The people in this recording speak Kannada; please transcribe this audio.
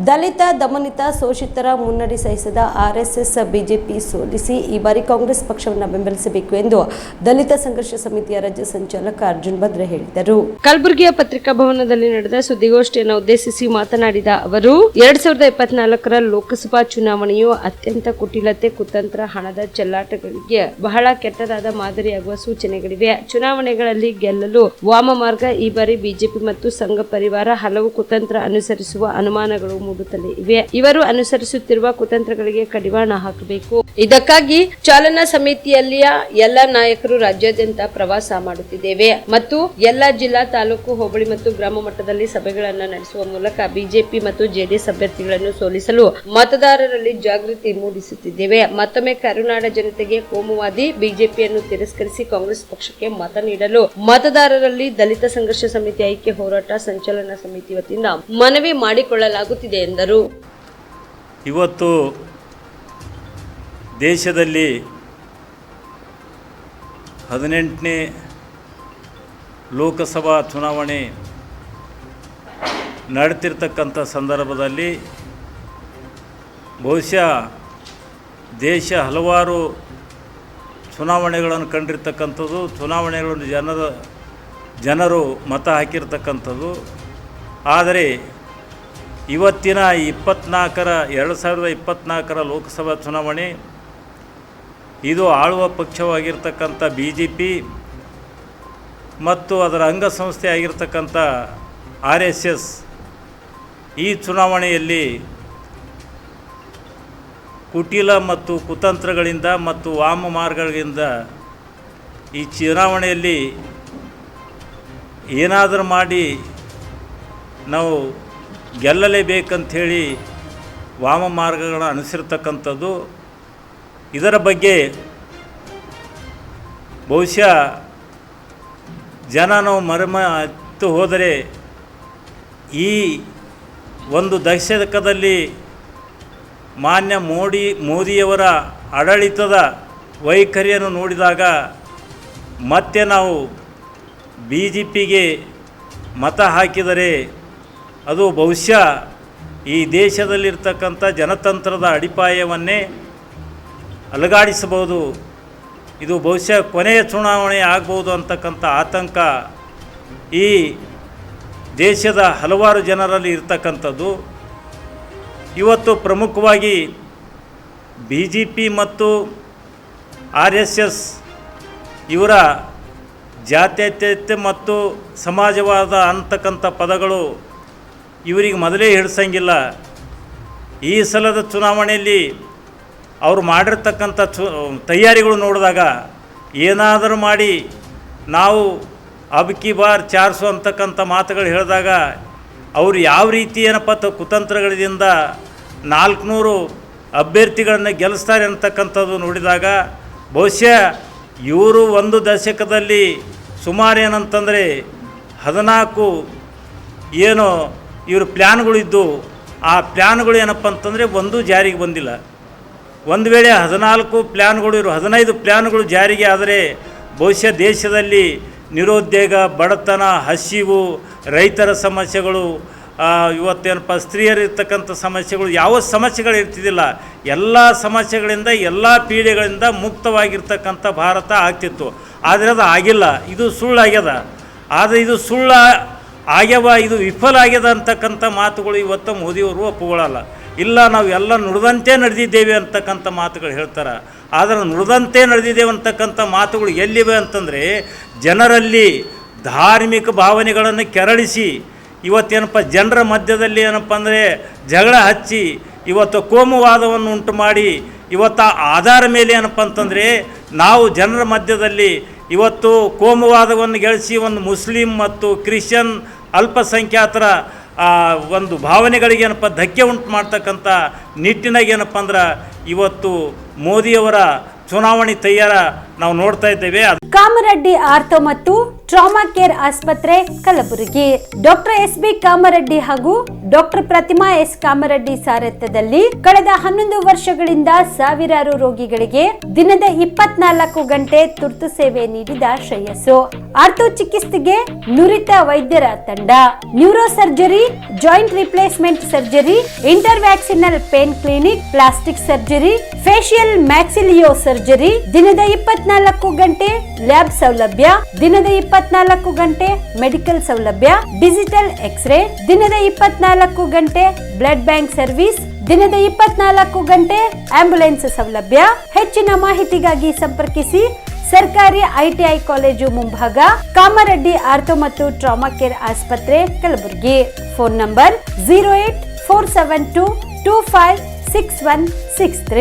ದಲಿತ ದಮನಿತ ಶೋಷಿತರ ಮುನ್ನಡೆ ಸಹಿಸದ ಆರ್ಎಸ್ಎಸ್ ಬಿಜೆಪಿ ಸೋಲಿಸಿ ಈ ಬಾರಿ ಕಾಂಗ್ರೆಸ್ ಪಕ್ಷವನ್ನು ಬೆಂಬಲಿಸಬೇಕು ಎಂದು ದಲಿತ ಸಂಘರ್ಷ ಸಮಿತಿಯ ರಾಜ್ಯ ಸಂಚಾಲಕ ಅರ್ಜುನ್ ಭದ್ರೆ ಹೇಳಿದರು. ಕಲಬುರಗಿಯ ಪತ್ರಿಕಾ ಭವನದಲ್ಲಿ ನಡೆದ ಸುದ್ದಿಗೋಷ್ಠಿಯನ್ನು ಉದ್ದೇಶಿಸಿ ಮಾತನಾಡಿದ ಅವರು 2024ರ ಲೋಕಸಭಾ ಚುನಾವಣೆಯು ಅತ್ಯಂತ ಕುಟಿಲತೆ, ಕುತಂತ್ರ, ಹಣದ ಚೆಲ್ಲಾಟಗಳಿಗೆ ಬಹಳ ಕೆಟ್ಟದಾದ ಮಾದರಿಯಾಗುವ ಸೂಚನೆಗಳಿವೆ. ಚುನಾವಣೆಗಳಲ್ಲಿ ಗೆಲ್ಲಲು ವಾಮ ಮಾರ್ಗ ಈ ಬಾರಿ ಬಿಜೆಪಿ ಮತ್ತು ಸಂಘ ಪರಿವಾರ ಹಲವು ಕುತಂತ್ರ ಅನುಸರಿಸುವ ಅನುಮಾನಗಳು ಮೂಡುತ್ತಲೇ ಇವೆ. ಇವರು ಅನುಸರಿಸುತ್ತಿರುವ ಕುತಂತ್ರಗಳಿಗೆ ಕಡಿವಾಣ ಹಾಕಬೇಕು. ಇದಕ್ಕಾಗಿ ಚಾಲನಾ ಸಮಿತಿಯಲ್ಲಿಯ ಎಲ್ಲ ನಾಯಕರು ರಾಜ್ಯಾದ್ಯಂತ ಪ್ರವಾಸ ಮಾಡುತ್ತಿದ್ದೇವೆ ಮತ್ತು ಎಲ್ಲ ಜಿಲ್ಲಾ, ತಾಲೂಕು, ಹೋಬಳಿ ಮತ್ತು ಗ್ರಾಮ ಮಟ್ಟದಲ್ಲಿ ಸಭೆಗಳನ್ನು ನಡೆಸುವ ಮೂಲಕ ಬಿಜೆಪಿ ಮತ್ತು ಜೆಡಿಎಸ್ ಅಭ್ಯರ್ಥಿಗಳನ್ನು ಸೋಲಿಸಲು ಮತದಾರರಲ್ಲಿ ಜಾಗೃತಿ ಮೂಡಿಸುತ್ತಿದ್ದೇವೆ. ಮತ್ತೊಮ್ಮೆ ಕರುನಾಡ ಜನತೆಗೆ ಕೋಮುವಾದಿ ಬಿಜೆಪಿಯನ್ನು ತಿರಸ್ಕರಿಸಿ ಕಾಂಗ್ರೆಸ್ ಪಕ್ಷಕ್ಕೆ ಮತ ನೀಡಲು ಮತದಾರರಲ್ಲಿ ದಲಿತ ಸಂಘರ್ಷ ಸಮಿತಿ ಐಕ್ಯ ಹೋರಾಟ ಸಂಚಾಲನಾ ಸಮಿತಿ ವತಿಯಿಂದ ಮನವಿ ಮಾಡಿಕೊಳ್ಳಲಾಗುತ್ತಿದೆ ಎಂದರು. ಇವತ್ತು ದೇಶದಲ್ಲಿ 18ನೇ ಲೋಕಸಭಾ ಚುನಾವಣೆ ನಡೆತಿರ್ತಕ್ಕಂಥ ಸಂದರ್ಭದಲ್ಲಿ ಬಹುಶಃ ದೇಶ ಹಲವಾರು ಚುನಾವಣೆಗಳನ್ನು ಕಂಡಿರ್ತಕ್ಕಂಥದ್ದು, ಚುನಾವಣೆಗಳನ್ನು ಜನರು ಮತ ಹಾಕಿರ್ತಕ್ಕಂಥದ್ದು. ಆದರೆ ಇವತ್ತಿನ 2024ರ ಲೋಕಸಭಾ ಚುನಾವಣೆ ಇದು ಆಳುವ ಪಕ್ಷವಾಗಿರ್ತಕ್ಕಂಥ ಬಿಜೆಪಿ ಮತ್ತು ಅದರ ಅಂಗಸಂಸ್ಥೆ ಆಗಿರ್ತಕ್ಕಂಥ ಆರ್ಎಸ್ಎಸ್ ಈ ಚುನಾವಣೆಯಲ್ಲಿ ಕುಟಿಲ ಮತ್ತು ಕುತಂತ್ರಗಳಿಂದ ಮತ್ತು ವಾಮ ಮಾರ್ಗಗಳಿಂದ ಈ ಚುನಾವಣೆಯಲ್ಲಿ ಏನಾದರೂ ಮಾಡಿ ನಾವು ಗೆಲ್ಲಲೇಬೇಕಂಥೇಳಿ ವಾಮ ಮಾರ್ಗಗಳನ್ನು ಅನುಸರಿರ್ತಕ್ಕಂಥದ್ದು. ಇದರ ಬಗ್ಗೆ ಬಹುಶಃ ನಾವು ಮರೆತು ಹೋದರೆ ಈ ಒಂದು ದಶಕದಲ್ಲಿ ಮಾನ್ಯ ಮೋದಿಯವರ ಆಡಳಿತದ ವೈಖರಿಯನ್ನು ನೋಡಿದಾಗ ಮತ್ತೆ ನಾವು ಬಿಜೆಪಿಗೆ ಮತ ಹಾಕಿದರೆ ಅದು ಬಹುಶಃ ಈ ದೇಶದಲ್ಲಿರ್ತಕ್ಕಂಥ ಜನತಂತ್ರದ ಅಡಿಪಾಯವನ್ನೇ ಅಲುಗಾಡಿಸಬಹುದು. ಇದು ಬಹುಶಃ ಕೊನೆಯ ಚುನಾವಣೆ ಆಗ್ಬೋದು ಅಂತಕ್ಕಂಥ ಆತಂಕ ಈ ದೇಶದ ಹಲವಾರು ಜನರಲ್ಲಿ ಇರ್ತಕ್ಕಂಥದ್ದು. ಇವತ್ತು ಪ್ರಮುಖವಾಗಿ ಬಿಜೆಪಿ ಮತ್ತು ಆರ್ಎಸ್ಎಸ್ ಇವರ ಜಾತ್ಯತೀತತೆ ಮತ್ತು ಸಮಾಜವಾದ ಅಂತಕ್ಕಂಥ ಪದಗಳು ಇವರಿಗೆ ಮೊದಲೇ ಹಿಡಿಸಂಗಿಲ್ಲ. ಈ ಸಲದ ಚುನಾವಣೆಯಲ್ಲಿ ಅವರು ಮಾಡಿರ್ತಕ್ಕಂಥ ತಯಾರಿಗಳು ನೋಡಿದಾಗ ಏನಾದರೂ ಮಾಡಿ ನಾವು ಅಬ್ಕಿ ಬಾರ್ 400 ಅಂತಕ್ಕಂಥ ಮಾತುಗಳು ಹೇಳಿದಾಗ ಅವರು ಯಾವ ರೀತಿ ಏನಪ್ಪ ಕುತಂತ್ರಗಳಿಂದ 400 ಅಭ್ಯರ್ಥಿಗಳನ್ನು ಗೆಲ್ಲಿಸ್ತಾರೆ ಅಂತಕ್ಕಂಥದ್ದು ನೋಡಿದಾಗ ಬಹುಶಃ ಇವರು ಒಂದು ದಶಕದಲ್ಲಿ ಸುಮಾರು ಏನಂತಂದರೆ 14 ಏನು ಇವರು ಪ್ಲ್ಯಾನ್ಗಳಿದ್ದು ಆ ಪ್ಲ್ಯಾನ್ಗಳು ಏನಪ್ಪ ಅಂತಂದರೆ ಒಂದು ಜಾರಿಗೆ ಬಂದಿಲ್ಲ. ಒಂದು ವೇಳೆ 14 ಪ್ಲ್ಯಾನ್ಗಳು 15 ಪ್ಲ್ಯಾನ್ಗಳು ಜಾರಿಗೆ ಆದರೆ ಬಹುಶಃ ದೇಶದಲ್ಲಿ ನಿರುದ್ಯೋಗ, ಬಡತನ, ಹಸಿವು, ರೈತರ ಸಮಸ್ಯೆಗಳು, ಇವತ್ತೇನಪ್ಪ ಸ್ತ್ರೀಯರಿರ್ತಕ್ಕಂಥ ಸಮಸ್ಯೆಗಳು, ಯಾವ ಸಮಸ್ಯೆಗಳು ಇರ್ತಿದ್ದಿಲ್ಲ, ಎಲ್ಲ ಸಮಸ್ಯೆಗಳಿಂದ ಎಲ್ಲ ಪೀಡೆಗಳಿಂದ ಮುಕ್ತವಾಗಿರ್ತಕ್ಕಂಥ ಭಾರತ ಆಗ್ತಿತ್ತು. ಆದರೆ ಅದು ಆಗಿಲ್ಲ. ಇದು ಸುಳ್ಳಾಗ್ಯದ. ಆದರೆ ಇದು ಆಗ್ಯವ, ಇದು ವಿಫಲ ಆಗ್ಯದ ಅಂತಕ್ಕಂಥ ಮಾತುಗಳು ಇವತ್ತು ಮೋದಿಯವರು ಒಪ್ಪುಗಳಲ್ಲ. ಇಲ್ಲ, ನಾವು ಎಲ್ಲ ನುಡಿದಂತೆ ನಡೆದಿದ್ದೇವೆ ಅಂತಕ್ಕಂಥ ಮಾತುಗಳು ಹೇಳ್ತಾರೆ. ಆದರೆ ನುಡಿದಂತೆ ನಡೆದಿದ್ದೇವೆ ಅಂತಕ್ಕಂಥ ಮಾತುಗಳು ಎಲ್ಲಿವೆ ಅಂತಂದರೆ ಜನರಲ್ಲಿ ಧಾರ್ಮಿಕ ಭಾವನೆಗಳನ್ನು ಕೆರಳಿಸಿ ಇವತ್ತೇನಪ್ಪ ಜನರ ಮಧ್ಯದಲ್ಲಿ ಏನಪ್ಪ ಅಂದರೆ ಜಗಳ ಹಚ್ಚಿ ಇವತ್ತು ಕೋಮುವಾದವನ್ನು ಉಂಟು ಮಾಡಿ ಇವತ್ತು ಆಧಾರ ಮೇಲೆ ಏನಪ್ಪ ಅಂತಂದರೆ ನಾವು ಜನರ ಮಧ್ಯದಲ್ಲಿ ಇವತ್ತು ಕೋಮುವಾದವನ್ನು ಗೆಲ್ಲಿಸಿ ಒಂದು ಮುಸ್ಲಿಂ ಮತ್ತು ಕ್ರಿಶ್ಚಿಯನ್ ಅಲ್ಪಸಂಖ್ಯಾತರ ಒಂದು ಭಾವನೆಗಳಿಗೆ ಏನಪ್ಪ ಧಕ್ಕೆ ಉಂಟು ಮಾಡ್ತಕ್ಕಂಥ ನಿಟ್ಟಿನಾಗ ಏನಪ್ಪ ಅಂದ್ರೆ ಇವತ್ತು ಮೋದಿಯವರ ಚುನಾವಣೆ ನಾವು ನೋಡ್ತಾ ಇದ್ದೇವೆ. ಕಾಮರೆಡ್ಡಿ ಆರ್ಥೋ ಮತ್ತು ಟ್ರಾಮಾ ಕೇರ್ ಆಸ್ಪತ್ರೆ ಕಲಬುರಗಿ. Doctor S B. ಕಾಮರೆಡ್ಡಿ ಹಾಗೂ ಡಾಕ್ಟರ್ ಪ್ರತಿಮಾ ಎಸ್. ಕಾಮರೆಡ್ಡಿ ಸಾರಥ್ಯದಲ್ಲಿ ಕಳೆದ 11 ವರ್ಷಗಳಿಂದ ಸಾವಿರಾರು ರೋಗಿಗಳಿಗೆ ದಿನದ 24 ಗಂಟೆ ತುರ್ತು ಸೇವೆ ನೀಡಿದ ಶ್ರೇಯಸ್ಸು. ಆರ್ಥೋ ಚಿಕಿತ್ಸೆಗೆ ನುರಿತ ವೈದ್ಯರ ತಂಡ, neuro surgery, joint replacement surgery, interventional pain clinic, plastic surgery, facial maxillo surgery, ದಿನದ 24 ಗಂಟೆ ಲ್ಯಾಬ್ ಸೌಲಭ್ಯ, ದಿನದ 24 ಗಂಟೆ ಮೆಡಿಕಲ್ ಸೌಲಭ್ಯ, ಡಿಜಿಟಲ್ ಎಕ್ಸ್ರೇ, ದಿನದ 24 ಗಂಟೆ ಬ್ಲಡ್ ಬ್ಯಾಂಕ್ ಸರ್ವಿಸ್, ದಿನದ 24 ಗಂಟೆ ಆಂಬ್ಯುಲೆನ್ಸ್ ಸೌಲಭ್ಯ. ಹೆಚ್ಚಿನ ಮಾಹಿತಿಗಾಗಿ ಸಂಪರ್ಕಿಸಿ ಸರ್ಕಾರಿ ಐಟಿಐ ಕಾಲೇಜು ಮುಂಭಾಗ, ಕಾಮರೆಡ್ಡಿ ಆರ್ಥೋ ಮತ್ತು ಟ್ರಾಮಾ ಕೇರ್ ಆಸ್ಪತ್ರೆ ಕಲಬುರಗಿ. Phone number 084722566163.